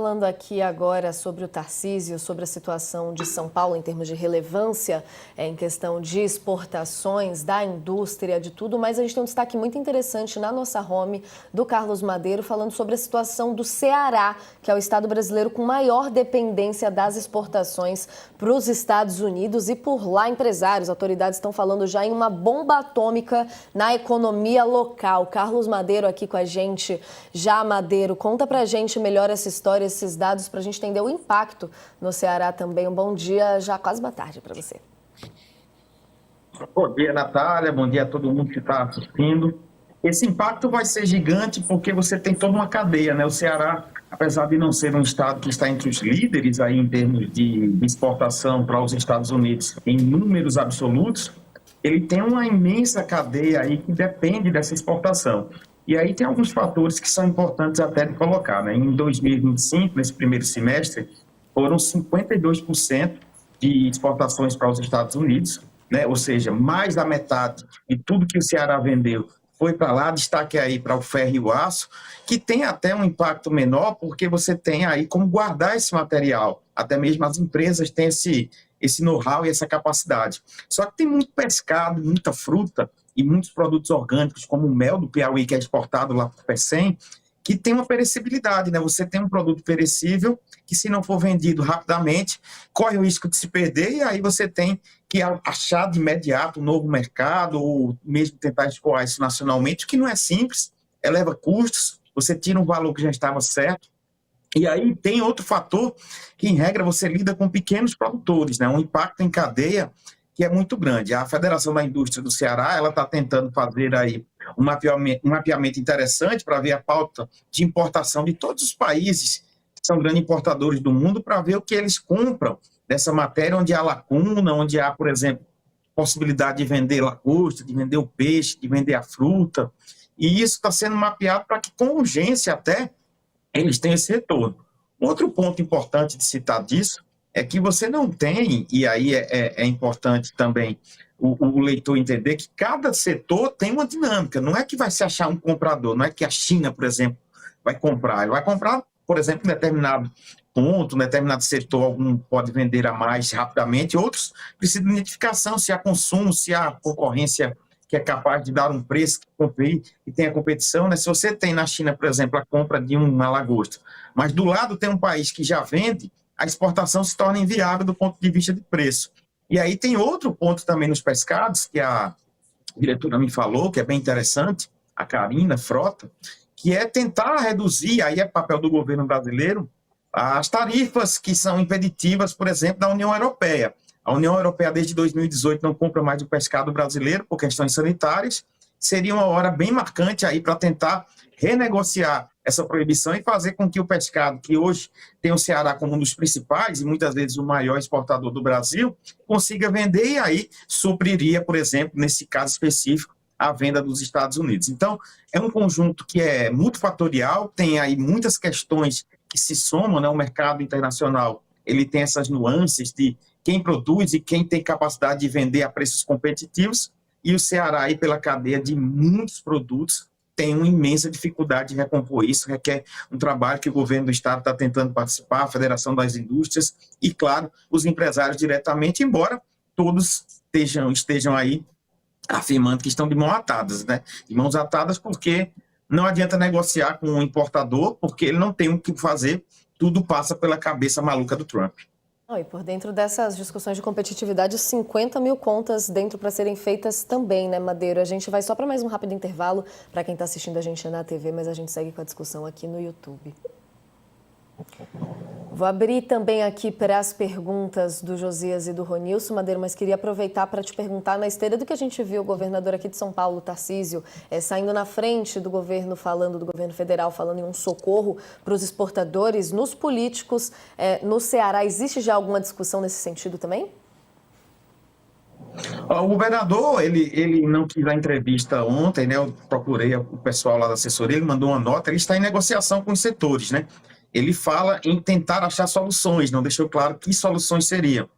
Falando aqui agora sobre o Tarcísio, sobre a situação de São Paulo em termos de relevância, em questão de exportações, da indústria, de tudo, mas a gente tem um destaque muito interessante na nossa home do Carlos Madeiro, falando sobre a situação do Ceará, que é o estado brasileiro com maior dependência das exportações para os Estados Unidos, e por lá empresários, autoridades estão falando já em uma bomba atômica na economia local. Carlos Madeiro aqui com a gente. Já, Madeiro, conta pra gente melhor essa história, esses dados, para a gente entender o impacto no Ceará também. Um bom dia, já quase boa tarde para você. Bom dia, Natália. Bom dia a todo mundo que está assistindo. Esse impacto vai ser gigante porque você tem toda uma cadeia, né? O Ceará, apesar de não ser um estado que está entre os líderes aí em termos de exportação para os Estados Unidos em números absolutos, ele tem uma imensa cadeia aí que depende dessa exportação. E aí tem alguns fatores que são importantes até de colocar, né? Em 2025, nesse primeiro semestre, foram 52% de exportações para os Estados Unidos, né? Ou seja, mais da metade de tudo que o Ceará vendeu foi para lá. Destaque aí para o ferro e o aço, que tem até um impacto menor, porque você tem aí como guardar esse material. Até mesmo as empresas têm esse know-how e essa capacidade. Só que tem muito pescado, muita fruta e muitos produtos orgânicos, como o mel do Piauí, que é exportado lá para o PECEM, que tem uma perecibilidade, né? Você tem um produto perecível que, se não for vendido rapidamente, corre o risco de se perder, e aí você tem que achar de imediato um novo mercado, ou mesmo tentar escoar isso nacionalmente, o que não é simples, eleva custos, você tira um valor que já estava certo. E aí tem outro fator que, em regra, você lida com pequenos produtores, né? Um impacto em cadeia que é muito grande. A Federação da Indústria do Ceará, ela está tentando fazer aí um mapeamento interessante para ver a pauta de importação de todos os países que são grandes importadores do mundo, para ver o que eles compram dessa matéria, onde há lacuna, onde há, por exemplo, possibilidade de vender lagosta, de vender o peixe, de vender a fruta. E isso está sendo mapeado para que, com urgência até, eles têm esse retorno. Outro ponto importante de citar disso é que você não tem, e aí é importante também o leitor entender que cada setor tem uma dinâmica. Não é que vai se achar um comprador, não é que a China, por exemplo, vai comprar. Ele vai comprar, por exemplo, em determinado ponto, em determinado setor, algum pode vender a mais rapidamente, outros precisam de identificação, se há consumo, se há concorrência que é capaz de dar um preço que tenha competição, né? Se você tem na China, por exemplo, a compra de uma lagosta, mas do lado tem um país que já vende, a exportação se torna inviável do ponto de vista de preço. E aí tem outro ponto também nos pescados, que a diretora me falou, que é bem interessante, a Karina Frota, que é tentar reduzir, aí é papel do governo brasileiro, as tarifas que são impeditivas, por exemplo, da União Europeia. A União Europeia, desde 2018, não compra mais o pescado brasileiro por questões sanitárias. Seria uma hora bem marcante aí para tentar renegociar essa proibição e fazer com que o pescado, que hoje tem o Ceará como um dos principais e muitas vezes o maior exportador do Brasil, consiga vender, e aí supriria, por exemplo, nesse caso específico, a venda dos Estados Unidos. Então, é um conjunto que é multifatorial, tem aí muitas questões que se somam, né? O mercado internacional, ele tem essas nuances de quem produz e quem tem capacidade de vender a preços competitivos, e o Ceará, aí, pela cadeia de muitos produtos, tem uma imensa dificuldade de recompor isso, requer um trabalho que o governo do estado está tentando participar, a Federação das Indústrias e, claro, os empresários diretamente, embora todos estejam aí afirmando que estão de mãos atadas, né? De mãos atadas porque não adianta negociar com um importador, porque ele não tem o que fazer, tudo passa pela cabeça maluca do Trump. E por dentro dessas discussões de competitividade, 50 mil contas dentro para serem feitas também, né, Madeiro? A gente vai só para mais um rápido intervalo para quem está assistindo a gente na TV, mas a gente segue com a discussão aqui no YouTube. Vou abrir também aqui para as perguntas do Josias e do Ronilson, Madeiro, mas queria aproveitar para te perguntar, na esteira do que a gente viu o governador aqui de São Paulo, Tarcísio, saindo na frente do governo federal, falando em um socorro para os exportadores, nos políticos, no Ceará, existe já alguma discussão nesse sentido também? O governador, ele não quis a entrevista ontem, né? Eu procurei o pessoal lá da assessoria, ele mandou uma nota, ele está em negociação com os setores, né? Ele fala em tentar achar soluções, não deixou claro que soluções seriam.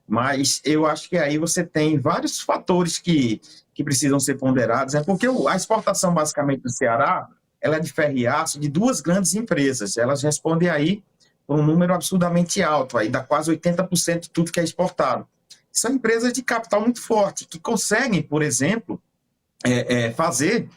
Mas eu acho que aí você tem vários fatores que precisam ser ponderados, né? Porque a exportação, basicamente, do Ceará, ela é de ferro e aço de duas grandes empresas. Elas respondem aí por um número absurdamente alto, aí dá quase 80% de tudo que é exportado. São empresas de capital muito forte, que conseguem, por exemplo, fazer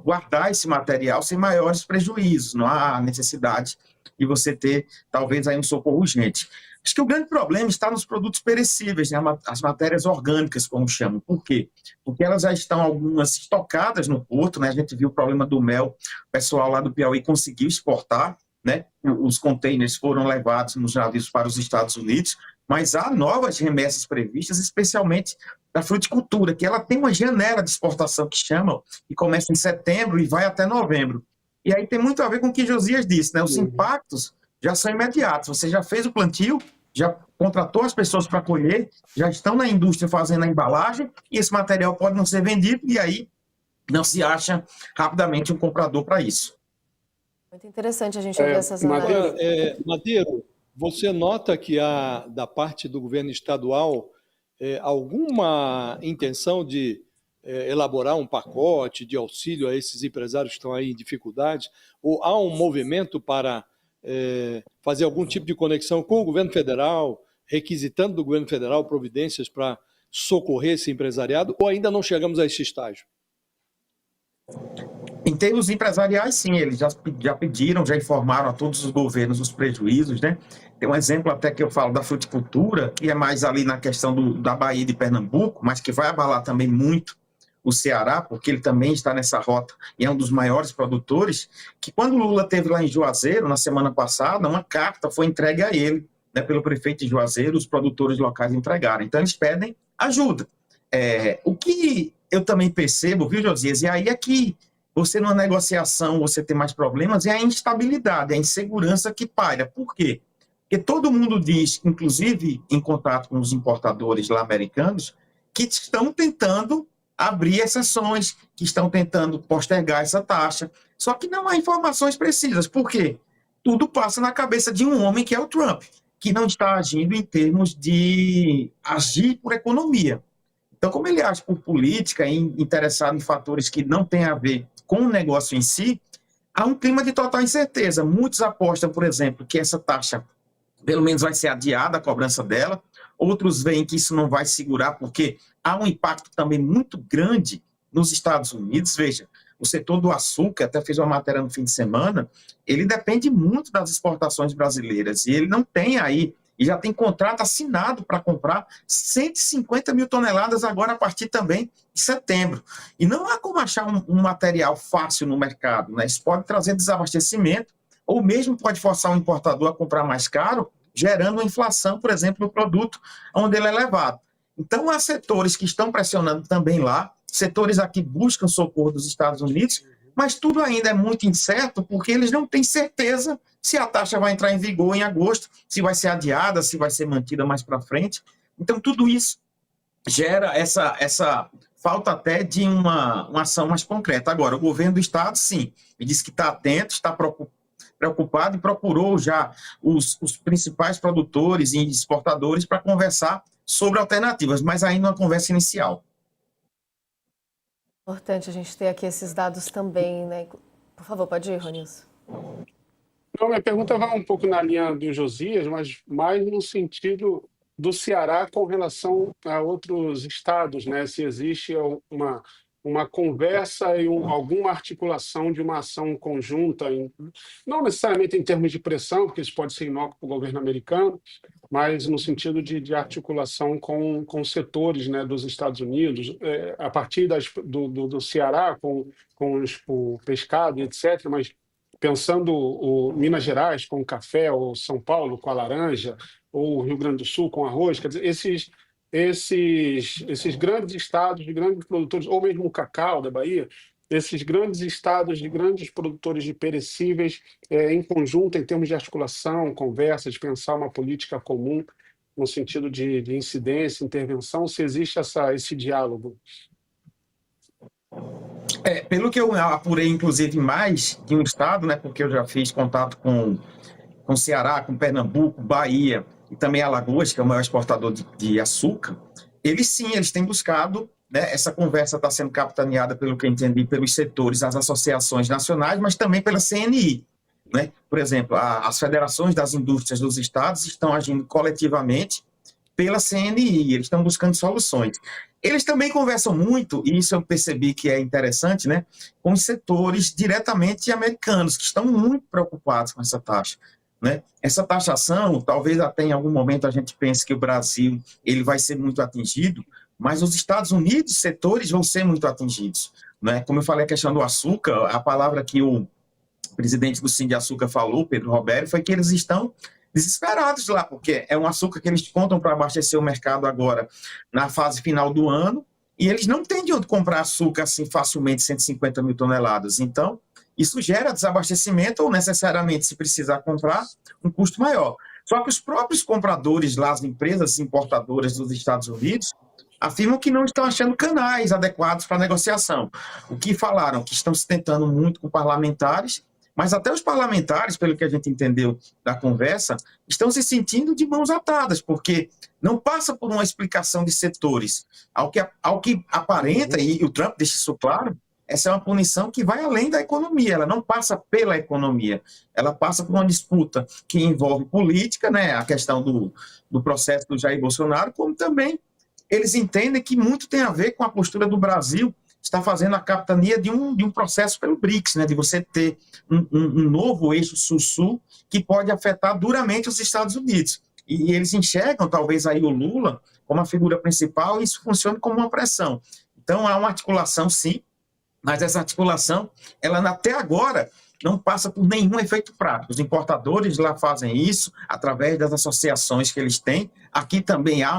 guardar esse material sem maiores prejuízos. Não há necessidade de você ter, talvez, aí um socorro urgente. Acho que o grande problema está nos produtos perecíveis, né? As matérias orgânicas, como chamam. Por quê? Porque elas já estão algumas estocadas no porto, né? A gente viu o problema do mel, o pessoal lá do Piauí conseguiu exportar, né? Os containers foram levados nos navios para os Estados Unidos, mas há novas remessas previstas, especialmente da fruticultura, que ela tem uma janela de exportação que chamam, e começa em setembro e vai até novembro. E aí tem muito a ver com o que Josias disse, né? Os impactos já são imediatos. Você já fez o plantio, já contratou as pessoas para colher, já estão na indústria fazendo a embalagem, e esse material pode não ser vendido, e aí não se acha rapidamente um comprador para isso. Muito interessante a gente ouvir essas análises. Madeiro, você nota que há, da parte do governo estadual, alguma intenção de elaborar um pacote de auxílio a esses empresários que estão aí em dificuldade? Ou há um movimento para fazer algum tipo de conexão com o governo federal, requisitando do governo federal providências para socorrer esse empresariado, ou ainda não chegamos a esse estágio? Em termos empresariais, sim, eles já pediram, já informaram a todos os governos os prejuízos, né? Tem um exemplo até que eu falo da fruticultura, que é mais ali na questão da Bahia e de Pernambuco, mas que vai abalar também muito o Ceará, porque ele também está nessa rota e é um dos maiores produtores, que quando o Lula esteve lá em Juazeiro, na semana passada, uma carta foi entregue a ele, né, pelo prefeito de Juazeiro, os produtores locais entregaram. Então, eles pedem ajuda. O que eu também percebo, viu, Josias, e aí é que você, numa negociação, você tem mais problemas, é a instabilidade, a insegurança que paira. Por quê? Porque todo mundo diz, inclusive em contato com os importadores lá americanos, que estão tentando abrir exceções, que estão tentando postergar essa taxa. Só que não há informações precisas. Por quê? Tudo passa na cabeça de um homem que é o Trump, que não está agindo em termos de agir por economia. Então, como ele age por política, interessado em fatores que não têm a ver com o negócio em si, há um clima de total incerteza. Muitos apostam, por exemplo, que essa taxa, pelo menos, vai ser adiada, a cobrança dela. Outros veem que isso não vai segurar, porque há um impacto também muito grande nos Estados Unidos. Veja, o setor do açúcar, até fez uma matéria no fim de semana, ele depende muito das exportações brasileiras, e ele não tem aí, e já tem contrato assinado para comprar 150 mil toneladas agora a partir também de setembro. E não há como achar um material fácil no mercado, né? Isso pode trazer desabastecimento, ou mesmo pode forçar o importador a comprar mais caro, gerando uma inflação, por exemplo, no produto onde ele é levado. Então, há setores que estão pressionando também lá, setores aqui buscam socorro dos Estados Unidos, mas tudo ainda é muito incerto, porque eles não têm certeza se a taxa vai entrar em vigor em agosto, se vai ser adiada, se vai ser mantida mais para frente. Então, tudo isso gera essa falta até de uma ação mais concreta. Agora, o governo do Estado, sim, me disse que está atento, está preocupado e procurou já os principais produtores e exportadores para conversar sobre alternativas, mas ainda uma conversa inicial. Importante a gente ter aqui esses dados também, né? Por favor, pode ir, Ronilson. Não, minha pergunta vai um pouco na linha do Josias, mas mais no sentido do Ceará com relação a outros estados, né? Se existe uma conversa e alguma articulação de uma ação conjunta, não necessariamente em termos de pressão, porque isso pode ser inócuo para o governo americano, mas no sentido de articulação com setores, né, dos Estados Unidos, a partir do Ceará, com o pescado, etc., mas pensando o Minas Gerais com o café, ou São Paulo com a laranja, ou o Rio Grande do Sul com arroz, quer dizer, esses grandes estados de grandes produtores, ou mesmo o cacau da Bahia, esses grandes estados de grandes produtores de perecíveis, em conjunto, em termos de articulação, conversa, de pensar uma política comum, no sentido de incidência, intervenção, se existe esse diálogo. Pelo que eu apurei, inclusive, mais de um estado, né, porque eu já fiz contato com Ceará, com Pernambuco, Bahia e também Alagoas, que é o maior exportador de açúcar, eles têm buscado, né, essa conversa está sendo capitaneada, pelo que eu entendi, pelos setores, as associações nacionais, mas também pela CNI. né? Por exemplo, as federações das indústrias dos estados estão agindo coletivamente pela CNI, eles estão buscando soluções. Eles também conversam muito, e isso eu percebi que é interessante, né, com os setores diretamente americanos, que estão muito preocupados com essa taxa. Né? Essa taxação, talvez até em algum momento a gente pense que o Brasil ele vai ser muito atingido, mas os Estados Unidos, setores vão ser muito atingidos. Né? Como eu falei, a questão do açúcar, a palavra que o presidente do Sindiaçucar falou, Pedro Roberto, foi que eles estão desesperados lá, porque é um açúcar que eles contam para abastecer o mercado agora na fase final do ano, e eles não têm de onde comprar açúcar assim facilmente, 150 mil toneladas. Então, isso gera desabastecimento ou necessariamente, se precisar comprar, um custo maior. Só que os próprios compradores lá, as empresas importadoras dos Estados Unidos, afirmam que não estão achando canais adequados para negociação. O que falaram, que estão se tentando muito com parlamentares, mas até os parlamentares, pelo que a gente entendeu da conversa, estão se sentindo de mãos atadas, porque não passa por uma explicação de setores. Ao que aparenta, e o Trump deixa isso claro, essa é uma punição que vai além da economia, ela não passa pela economia, ela passa por uma disputa que envolve política, né, a questão do processo do Jair Bolsonaro, como também eles entendem que muito tem a ver com a postura do Brasil está fazendo a capitania de um processo pelo BRICS, né, de você ter um novo eixo sul-sul que pode afetar duramente os Estados Unidos. E eles enxergam, talvez, aí o Lula como a figura principal e isso funciona como uma pressão. Então, há uma articulação, sim, mas essa articulação, ela até agora não passa por nenhum efeito prático. Os importadores lá fazem isso através das associações que eles têm. Aqui também há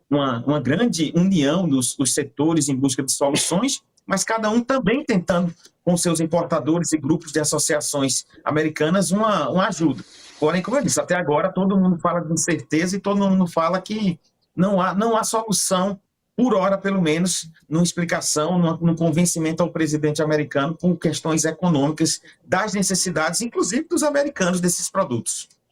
uma grande união dos setores em busca de soluções, mas cada um também tentando, com seus importadores e grupos de associações americanas, uma ajuda. Porém, como eu disse, até agora todo mundo fala de incerteza e todo mundo fala que não há solução, por hora pelo menos, numa explicação, num convencimento ao presidente americano por questões econômicas das necessidades, inclusive dos americanos, desses produtos.